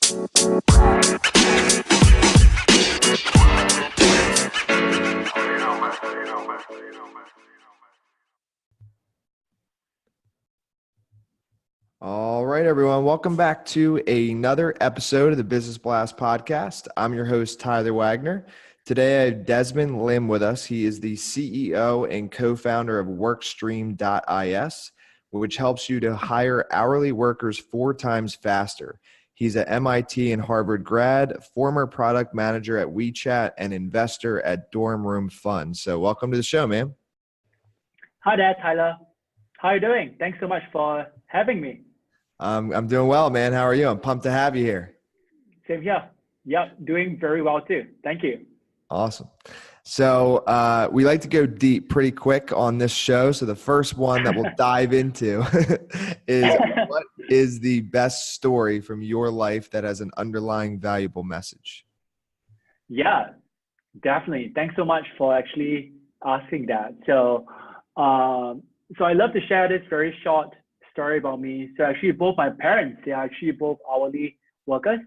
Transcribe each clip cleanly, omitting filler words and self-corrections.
All right, everyone. Welcome back to another episode of the Business Blast podcast. I'm your host, Tyler Wagner. Today, I have Desmond Lim with us. He is the CEO and co-founder of Workstream.is, which helps you to hire hourly workers 4 times faster. He's an MIT and Harvard grad, former product manager at WeChat, and investor at Dorm Room Fund. So welcome to the show, man. Hi there, Tyler. How are you doing? Thanks so much for having me. I'm doing well, man. How are you? I'm pumped to have you here. Same here. Yep, doing very well too. Thank you. Awesome. So we like to go deep pretty quick on this show. So the first one that we'll dive into is what is the best story from your life that has an underlying valuable message? Yeah, definitely. Thanks so much for actually asking that. So I love to share this very short story about me. So actually both my parents, they are actually both hourly workers.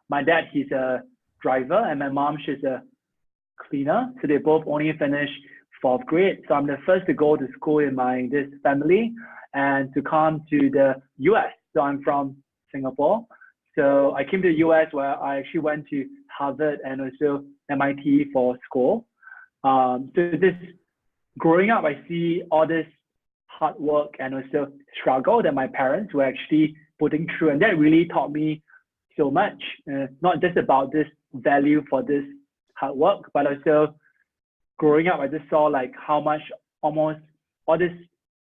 My dad, he's a driver, and my mom, she's a cleaner. So they both only finished 4th grade. So I'm the first to go to school in this family and to come to the US. So I'm from Singapore. So I came to the US where I actually went to Harvard and also MIT for school. So this growing up, I see all this hard work and also struggle that my parents were actually putting through. And that really taught me so much, not just about this value for this hard work, but also growing up, I just saw like how much almost all these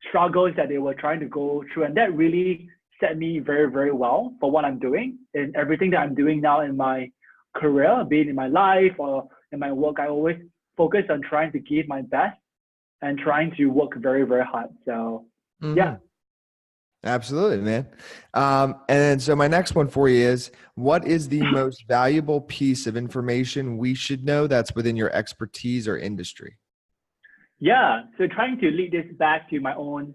struggles that they were trying to go through. And that really set me very, very well for what I'm doing and everything that I'm doing now in my career, be it in my life or in my work. I always focus on trying to give my best and trying to work very, very hard. So, yeah. Absolutely, man. And then, so my next one for you is, what is the most valuable piece of information we should know that's within your expertise or industry? Yeah. So trying to lead this back to my own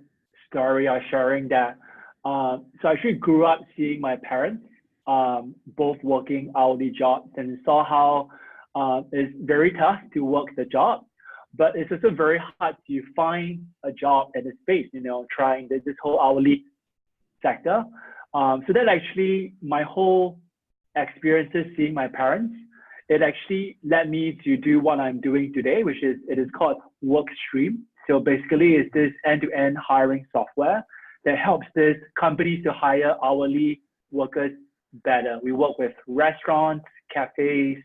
story or sharing that. So I actually grew up seeing my parents both working hourly jobs and saw how it's very tough to work the job. But it's also very hard to find a job at the space, trying this whole hourly sector. So that actually, my whole experiences seeing my parents, it actually led me to do what I'm doing today, it is called Workstream. So basically, it's this end-to-end hiring software that helps these companies to hire hourly workers better. We work with restaurants, cafes,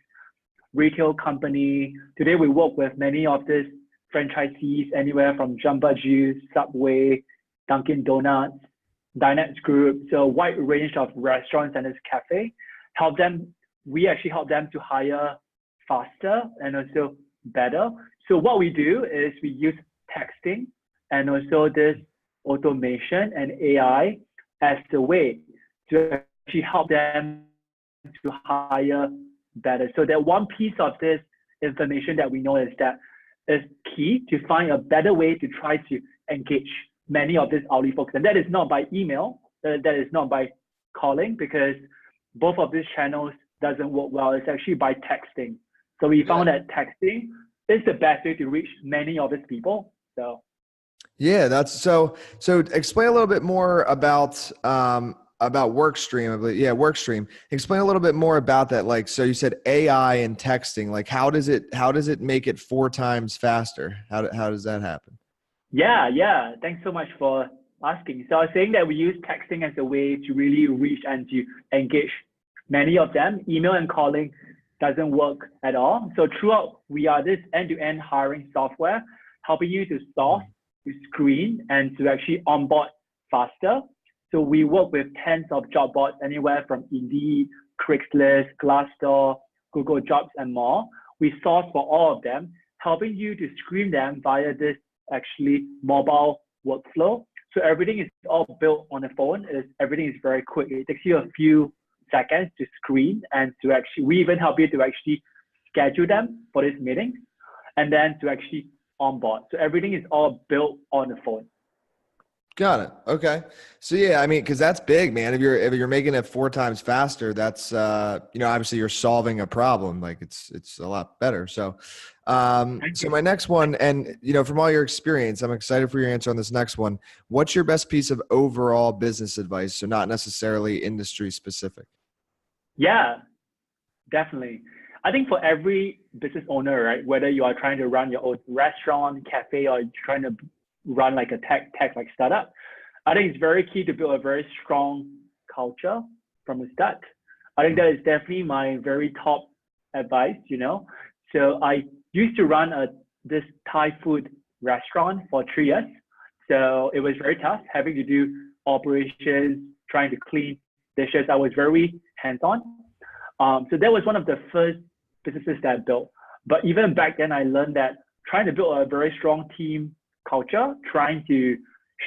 retail company. Today we work with many of these franchisees, anywhere from Jamba Juice, Subway, Dunkin' Donuts, Diners Group. So a wide range of restaurants and this cafe. We actually help them to hire faster and also better. So what we do is we use texting and also this automation and AI as the way to actually help them to hire better. So that one piece of this information that we know is that is key to find a better way to try to engage many of these hourly folks. And that is not by email, that is not by calling, because both of these channels doesn't work well. It's actually by texting. So we found that texting is the best way to reach many of these people. So yeah, that's so explain a little bit more about Workstream. I believe. Yeah, Workstream. Explain a little bit more about that. Like, so you said AI and texting. Like, how does it make it 4 times faster? How does that happen? Yeah. Thanks so much for asking. So I was saying that we use texting as a way to really reach and to engage many of them. Email and calling doesn't work at all. So throughout, we are this end-to-end hiring software, helping you to source, to screen, and to actually onboard faster. So we work with tens of job boards, anywhere from Indeed, Craigslist, Glassdoor, Google Jobs, and more. We source for all of them, helping you to screen them via this actually mobile workflow. So everything is all built on the phone. Everything is very quick. It takes you a few seconds to screen and to actually, we even help you to actually schedule them for this meeting and then to actually onboard. So everything is all built on the phone. Got it. Okay. So yeah, I mean, because that's big, man. If you're making it 4 times faster, that's obviously you're solving a problem. Like it's a lot better. So, Thank so you. my next one, and from all your experience, I'm excited for your answer on this next one. What's your best piece of overall business advice? So not necessarily industry specific. Yeah, definitely. I think for every business owner, right, whether you are trying to run your own restaurant, cafe, or you're trying to run like a tech like startup, I think it's very key to build a very strong culture from the start. I think that is definitely my very top advice. So I used to run this Thai food restaurant for 3 years. So it was very tough having to do operations, trying to clean dishes. I was very hands-on. So that was one of the first businesses that I built. But even back then, I learned that trying to build a very strong team culture, trying to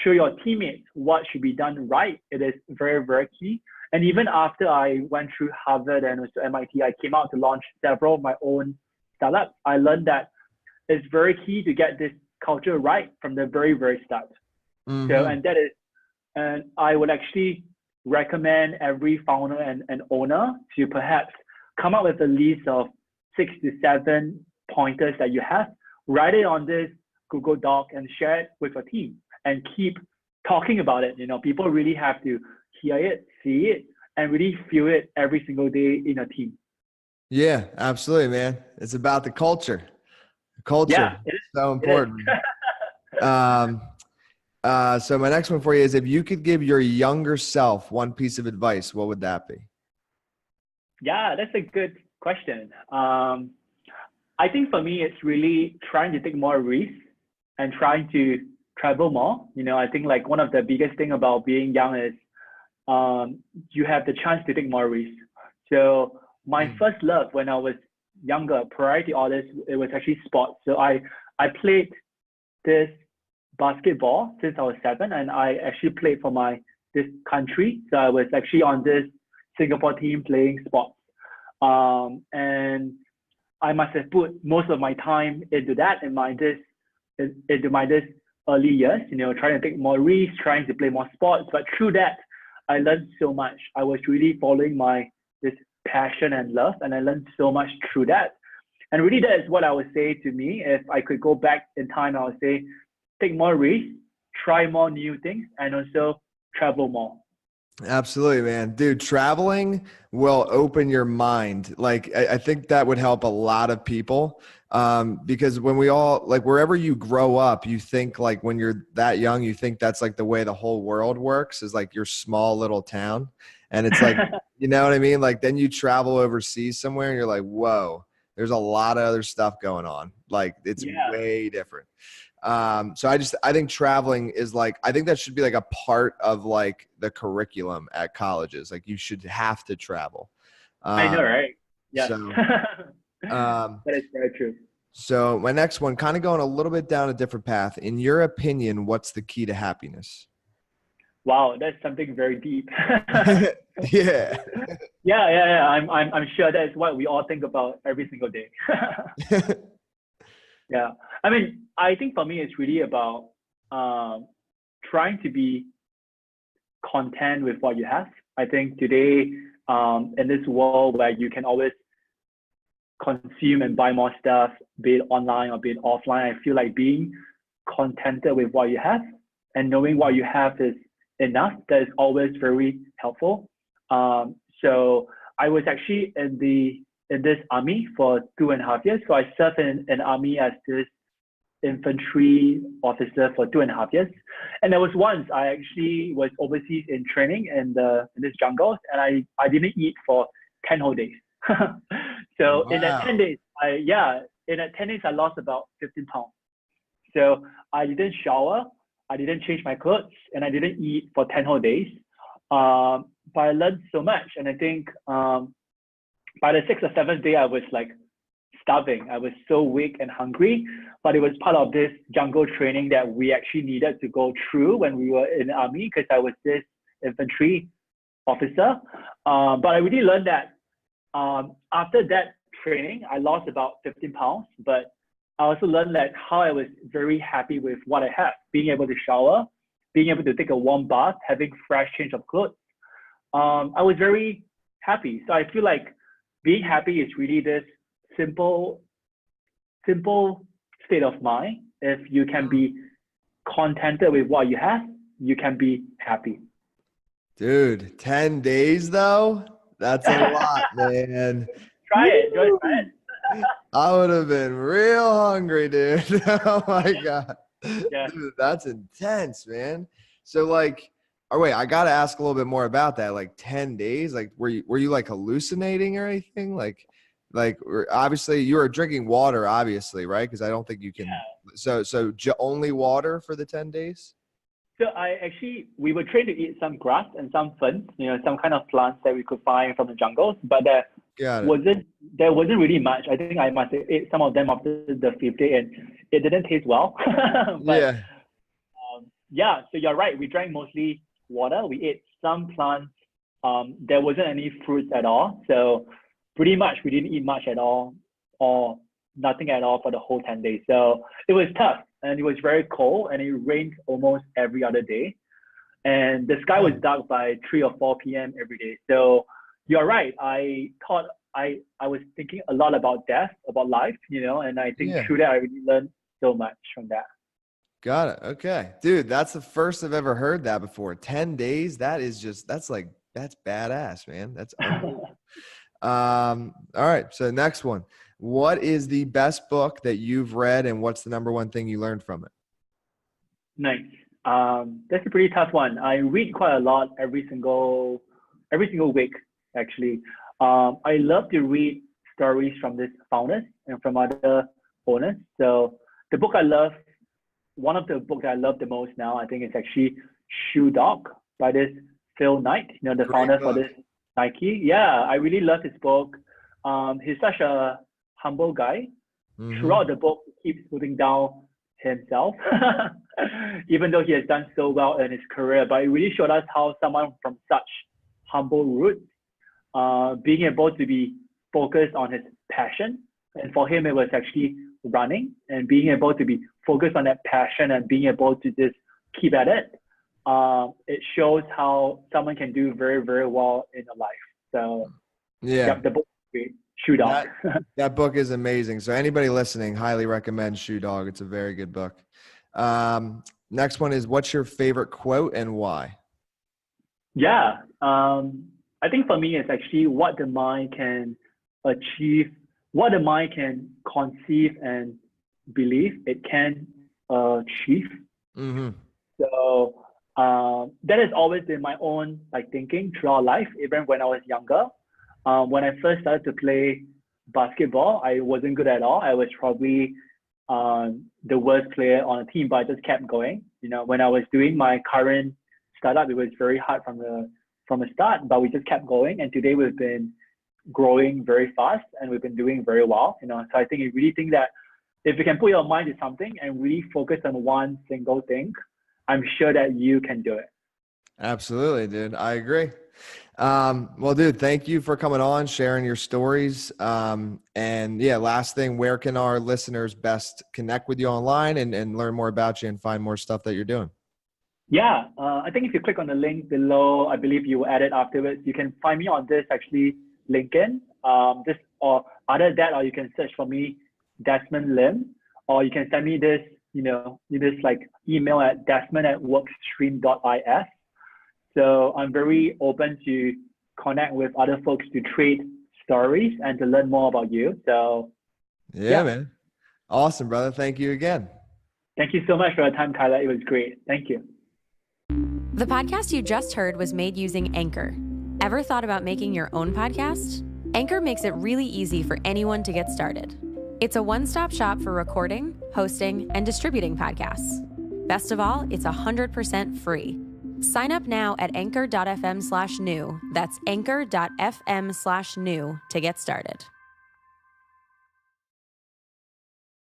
show your teammates what should be done right, it is very, very key. And even after I went through Harvard and also MIT, I came out to launch several of my own startups. I learned that it's very key to get this culture right from the very, very start. So, Mm-hmm. and I would actually recommend every founder and owner to perhaps come up with a list of 6 to 7 pointers that you have, write it on this Google Doc and share it with a team and keep talking about it. People really have to hear it, see it, and really feel it every single day in a team. Yeah, absolutely, man. It's about the culture. Culture, Yeah, it is. so It is. important. Um, so my next one for you is if you could give your younger self one piece of advice, what would that be? Yeah, that's a good question. I think for me, it's really trying to take more risks and trying to travel more. I think like one of the biggest thing about being young is you have the chance to take more risks. So my Mm. first love when I was younger, prior to all this, it was actually sports. So I played this basketball since I was 7, and I actually played for this country. So I was actually on this Singapore team playing sports. And I must have put most of my time into that into my this early years, trying to take more risks, trying to play more sports. But through that, I learned so much. I was really following this passion and love, and I learned so much through that. And really, that is what I would say to me. If I could go back in time, I would say take more risks, try more new things, and also travel more. Absolutely, man. Dude, traveling will open your mind. Like, I think that would help a lot of people. Because when we all, like, wherever you grow up, you think like when you're that young, you think that's like the way the whole world works is like your small little town. And it's like, you know what I mean? Like, then you travel overseas somewhere and you're like, whoa, there's a lot of other stuff going on. Like, it's Yeah, way different. So I think traveling is like, I think that should be like a part of like the curriculum at colleges. Like you should have to travel. I know, Um, right? Yes, so, that um, is very true. so my next one, kind of going a little bit down a different path. In your opinion, what's the key to happiness? Wow, that's something very deep. Yeah. Yeah. I'm sure that's what we all think about every single day. Yeah. I mean, I think for me, it's really about um, trying to be content with what you have. I think today, in this world where you can always consume and buy more stuff, be it online or be it offline, I feel like being contented with what you have and knowing what you have is enough. That is always very helpful. So I was actually in this army for 2.5 years. So I served in an army as this infantry officer for 2.5 years. And there was once I actually was overseas in training in this jungles, and I didn't eat for 10 whole days. So in that 10 Wow. days, in that 10 days, I lost about 15 pounds. So I didn't shower, I didn't change my clothes, and I didn't eat for 10 whole days. But I learned so much. And I think by the 6th or 7th day, I was like starving. I was so weak and hungry, but it was part of this jungle training that we actually needed to go through when we were in the army because I was this infantry officer. But I really learned that after that training, I lost about 15 pounds, but I also learned that how I was very happy with what I have, being able to shower, being able to take a warm bath, having fresh change of clothes. I was very happy. So I feel like being happy is really this simple state of mind. If you can be contented with what you have, you can be happy. Dude, 10 days though? That's a lot, man. Try it. Just try it. I would have been real hungry, dude. Oh my God. Yeah. Dude, that's intense, man. So like, oh wait, I gotta ask a little bit more about that. Like 10 days, like were you like hallucinating or anything? Like obviously you were drinking water, obviously, right? Because I don't think you can. Yeah. So only water for the 10 days? So we were trained to eat some grass and some ferns, some kind of plants that we could find from the jungles, but there wasn't really much. I think I must have ate some of them after the fifth day, and it didn't taste well. But Yeah. so you're right. We drank mostly water. We ate some plants. There wasn't any fruits at all. So pretty much we didn't eat much at all or nothing at all for the whole 10 days. So it was tough and it was very cold and it rained almost every other day. And the sky was dark by 3 or 4 p.m. every day. So you're right. I thought I was thinking a lot about death, about life, and I think through that I really learned so much from that. Got it. Okay. Dude, that's the first I've ever heard that before. 10 days. That's badass, man. That's unbelievable. All right. So next one. What is the best book that you've read and what's the number one thing you learned from it? Nice. That's a pretty tough one. I read quite a lot every single week, actually. I love to read stories from these founders and from other owners. So one of the books that I love the most now, I think it's actually Shoe Dog by this Phil Knight, the founder for this Nike. Yeah, I really love his book. He's such a humble guy. Mm-hmm. Throughout the book, he keeps putting down himself, even though he has done so well in his career. But it really showed us how someone from such humble roots, being able to be focused on his passion. And for him, it was actually running and being able to be focused on that passion and being able to just keep at it. It shows how someone can do very, very well in a life. So yeah, the book is great. Shoe Dog. That book is amazing. So anybody listening, highly recommend Shoe Dog. It's a very good book. Next one is, what's your favorite quote and why? Yeah. I think for me, it's actually what the mind can achieve, what the mind can conceive and believe it can achieve. Mm-hmm. So that has always been my own thinking throughout life, even when I was younger. When I first started to play basketball, I wasn't good at all. I was probably the worst player on the team, but I just kept going. When I was doing my current startup, it was very hard from the start, but we just kept going. And today we've been growing very fast and we've been doing very well. So I think you really think that if you can put your mind to something and really focus on one single thing, I'm sure that you can do it. Absolutely, dude. I agree. Well, dude, thank you for coming on, sharing your stories. And yeah, last thing, where can our listeners best connect with you online and learn more about you and find more stuff that you're doing? Yeah, I think if you click on the link below, I believe you will add it afterwards. You can find me on this actually LinkedIn, or either that, or you can search for me, Desmond Lim, or you can send me this, email at desmond@workstream.is. So I'm very open to connect with other folks to trade stories and to learn more about you. So yeah, man. Awesome, brother. Thank you again. Thank you so much for your time, Kyla. It was great. Thank you. The podcast you just heard was made using Anchor. Ever thought about making your own podcast? Anchor makes it really easy for anyone to get started. It's a one-stop shop for recording, hosting, and distributing podcasts. Best of all, it's 100% free. Sign up now at anchor.fm/new. That's anchor.fm/new to get started.